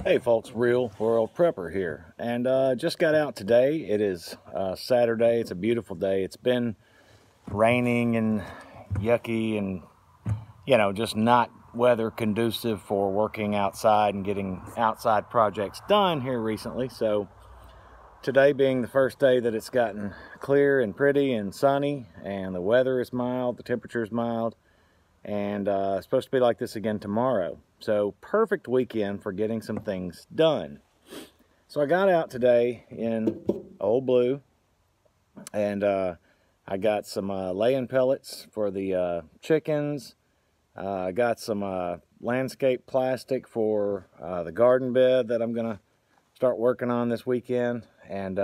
Hey folks, Real World Prepper here, and just got out today. It is Saturday. It's a beautiful day. It's been raining and yucky and, just not weather conducive for working outside and getting outside projects done here recently. So today being the first day that it's gotten clear and pretty and sunny, and the weather is mild, the temperature is mild, and it's supposed to be like this again tomorrow. So perfect weekend for getting some things done. So I got out today in Old Blue, and I got some laying pellets for the chickens. I got some landscape plastic for the garden bed that I'm gonna start working on this weekend, and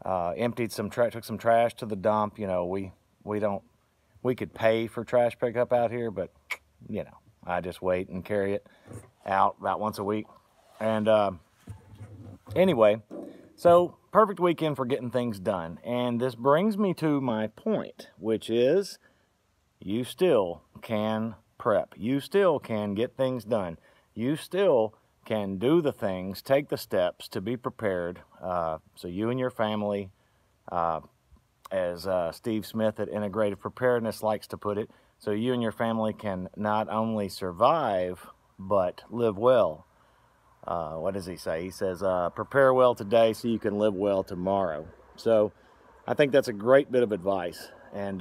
emptied some took some trash to the dump. We could pay for trash pickup out here, but I just wait and carry it out about once a week. And anyway, so perfect weekend for getting things done. And this brings me to my point, which is you still can prep. You still can get things done. You still can do the things, take the steps to be prepared, so you and your family, as Steve Smith at Integrative Preparedness likes to put it, so you and your family can not only survive, but live well. What does he say? He says, prepare well today so you can live well tomorrow. So I think that's a great bit of advice. And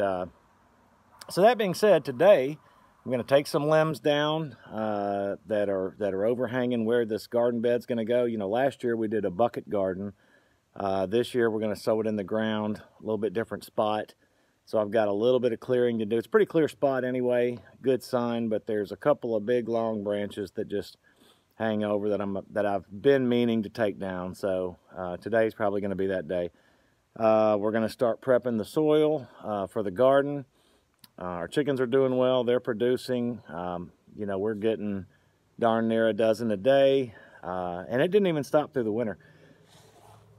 so that being said, today I'm going to take some limbs down that are overhanging where this garden bed's going to go. Last year we did a bucket garden. This year we're going to sow it in the ground, a little bit different spot. So I've got a little bit of clearing to do. It's a pretty clear spot anyway, good sign, but there's a couple of big long branches that just hang over that I've been meaning to take down. So today's probably going to be that day. We're going to start prepping the soil for the garden. Our chickens are doing well. They're producing. We're getting darn near a dozen a day, and it didn't even stop through the winter.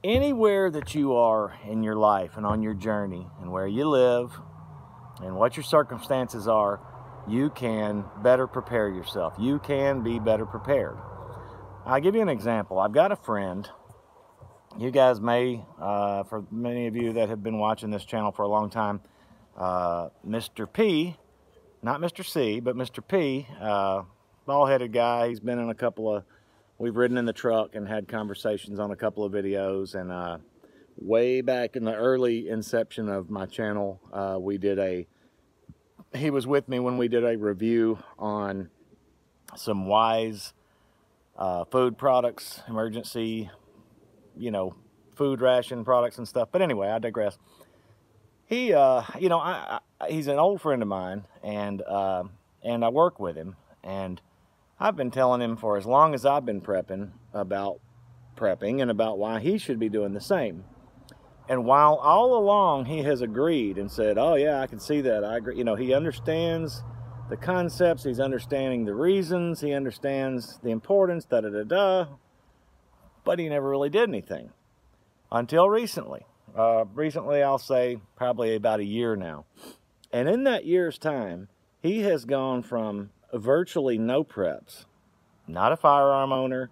Anywhere that you are in your life and on your journey and where you live and what your circumstances are, you can better prepare yourself. You can be better prepared. I'll give you an example. I've got a friend. You guys may, for many of you that have been watching this channel for a long time, Mr. P, not Mr. C, but Mr. P, bald-headed guy. He's been in a couple of, we've ridden in the truck and had conversations on a couple of videos, and way back in the early inception of my channel, he was with me when we did a review on some Wise food products, emergency, food ration products and stuff. But anyway, I digress. He, he's an old friend of mine, and I work with him, and I've been telling him for as long as I've been prepping about prepping and about why he should be doing the same. And while all along he has agreed and said, oh yeah, I can see that, I agree. He understands the concepts, he's understanding the reasons, he understands the importance, da-da-da-da, but he never really did anything until recently. Recently, I'll say probably about a year now. And in that year's time, he has gone from virtually no preps, not a firearm owner,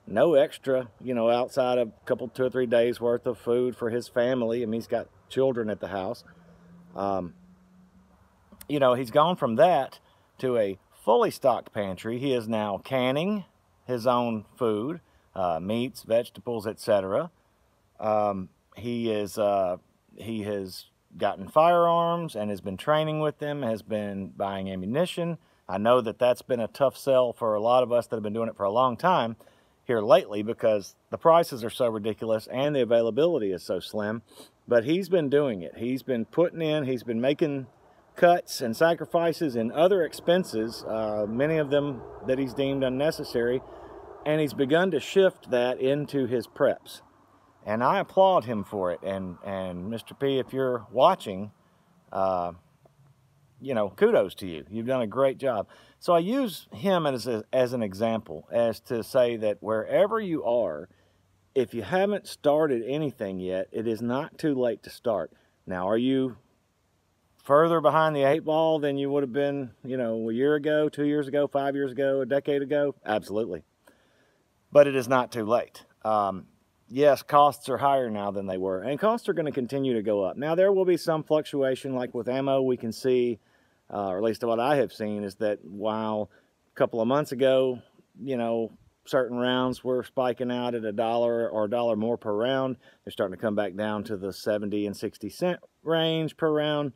no extra, outside of a couple, 2 or 3 days worth of food for his family. I mean, he's got children at the house. He's gone from that to a fully stocked pantry. He is now canning his own food, meats, vegetables, etc. He has gotten firearms and has been training with them, has been buying ammunition. I know that that's been a tough sell for a lot of us that have been doing it for a long time here lately, because the prices are so ridiculous and the availability is so slim. But he's been doing it. He's been putting in, he's been making cuts and sacrifices in other expenses, many of them that he's deemed unnecessary, and he's begun to shift that into his preps. And I applaud him for it. And Mr. P, if you're watching, kudos to you. You've done a great job. So I use him as an example, as to say that wherever you are, if you haven't started anything yet, it is not too late to start. Now, are you further behind the 8 ball than you would have been, a year ago, 2 years ago, 5 years ago, a decade ago? Absolutely. but it is not too late. Yes, costs are higher now than they were, and costs are going to continue to go up. Now, there will be some fluctuation, like with ammo. We can see, or at least what I have seen, is that while a couple of months ago, you know, certain rounds were spiking out at $1 or $1 more per round, they're starting to come back down to the 70 and 60 cent range per round,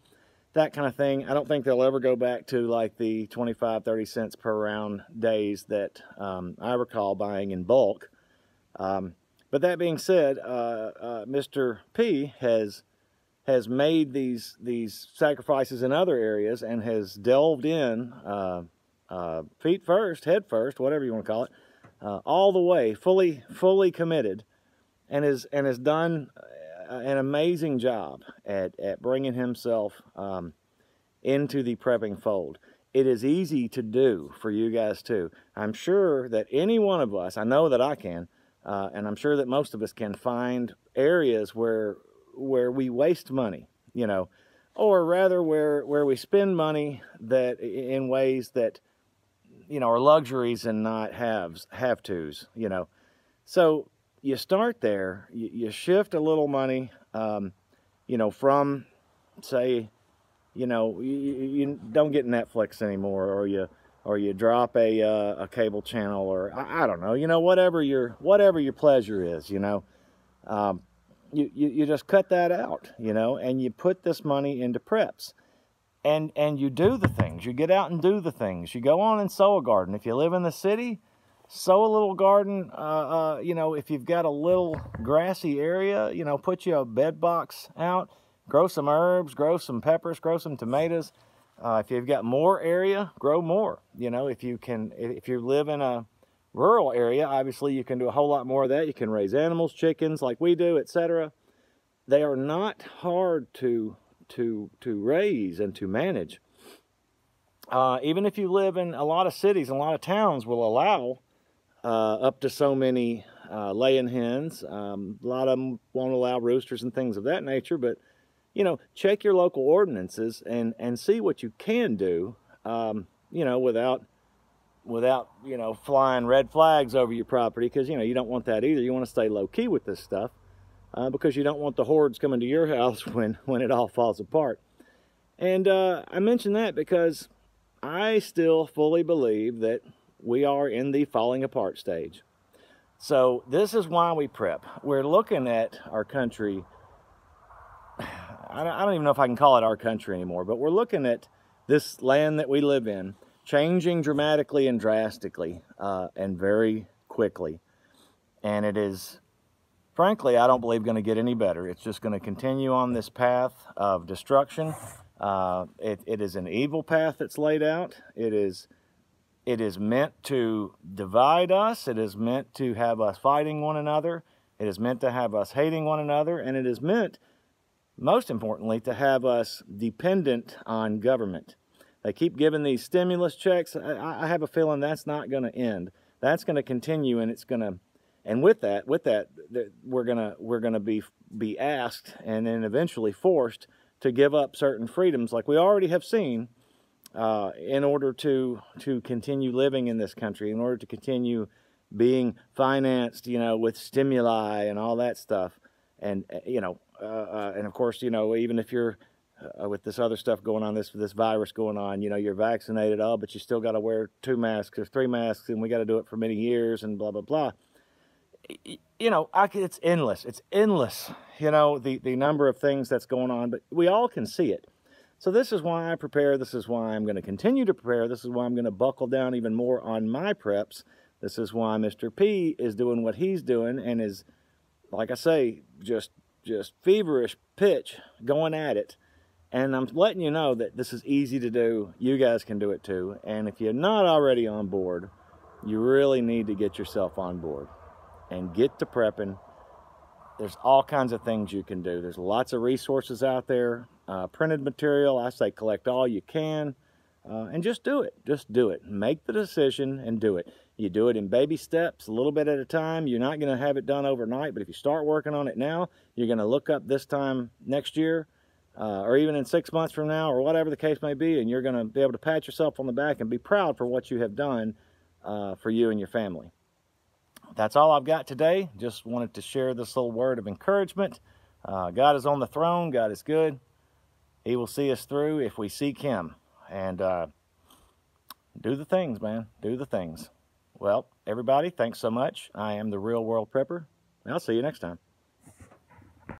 that kind of thing. I don't think they'll ever go back to like the 25, 30 cents per round days that I recall buying in bulk. But that being said, Mr. P has made these sacrifices in other areas and has delved in feet first, head first, whatever you want to call it, all the way, fully committed, and has done an amazing job at bringing himself into the prepping fold. It is easy to do for you guys too. I'm sure that any one of us, I know that I can, and I'm sure that most of us can find areas where we waste money, you know, or rather where we spend money that in ways that, you know, are luxuries and not have-tos, you know. So you start there, you shift a little money, you know, from, say, you know, you don't get Netflix anymore, or you drop a cable channel, or I don't know, you know, whatever your pleasure is, you know, you just cut that out, you know, and you put this money into preps, and you do the things. You get out and do the things. You go on and sow a garden. If you live in the city, sow a little garden. You know, if you've got a little grassy area, you know, put you a bed box out, grow some herbs, grow some peppers, grow some tomatoes. If you've got more area, grow more. You know, if you live in a rural area, obviously you can do a whole lot more of that. You can raise animals, chickens like we do, etc. They are not hard to raise and to manage. Even if you live in a lot of cities, and a lot of towns will allow up to so many laying hens. A lot of them won't allow roosters and things of that nature, but you know, check your local ordinances and see what you can do, you know, without, you know, flying red flags over your property, because, you know, you don't want that either. You want to stay low-key with this stuff, because you don't want the hordes coming to your house when it all falls apart. And I mention that because I still fully believe that we are in the falling apart stage. So this is why we prep. We're looking at our country. I don't even know if I can call it our country anymore, but we're looking at this land that we live in changing dramatically and drastically, and very quickly. And it is, frankly, I don't believe going to get any better. It's just going to continue on this path of destruction. It is an evil path that's laid out. It is meant to divide us. It is meant to have us fighting one another. It is meant to have us hating one another. And it is meant, most importantly, to have us dependent on government. They keep giving these stimulus checks. I have a feeling that's not going to end. That's going to continue, and it's going to, and with that, we're going to be asked and then eventually forced to give up certain freedoms, like we already have seen, in order to continue living in this country, in order to continue being financed, you know, with stimuli and all that stuff, and you know. And of course, you know, even if you're with this other stuff going on, this virus going on, you know, you're vaccinated, but you still got to wear 2 masks or 3 masks, and we got to do it for many years, and blah blah blah. You know, it's endless. It's endless. You know, the number of things that's going on, but we all can see it. So this is why I prepare. This is why I'm going to continue to prepare. This is why I'm going to buckle down even more on my preps. This is why Mr. P is doing what he's doing, and is, like I say, just feverish pitch going at it. And I'm letting you know that this is easy to do. You guys can do it too. And if you're not already on board, you really need to get yourself on board and get to prepping. There's all kinds of things you can do. There's lots of resources out there. Printed material, I say collect all you can, and just do it. Just do it. Make the decision and do it. You do it in baby steps, a little bit at a time. You're not going to have it done overnight, but if you start working on it now, you're going to look up this time next year, or even in 6 months from now, or whatever the case may be, and you're going to be able to pat yourself on the back and be proud for what you have done for you and your family. that's all I've got today. Just wanted to share this little word of encouragement. God is on the throne. God is good. He will see us through if we seek him. And do the things, man. Do the things. Well, everybody, thanks so much. I am the Real World Prepper. I'll see you next time.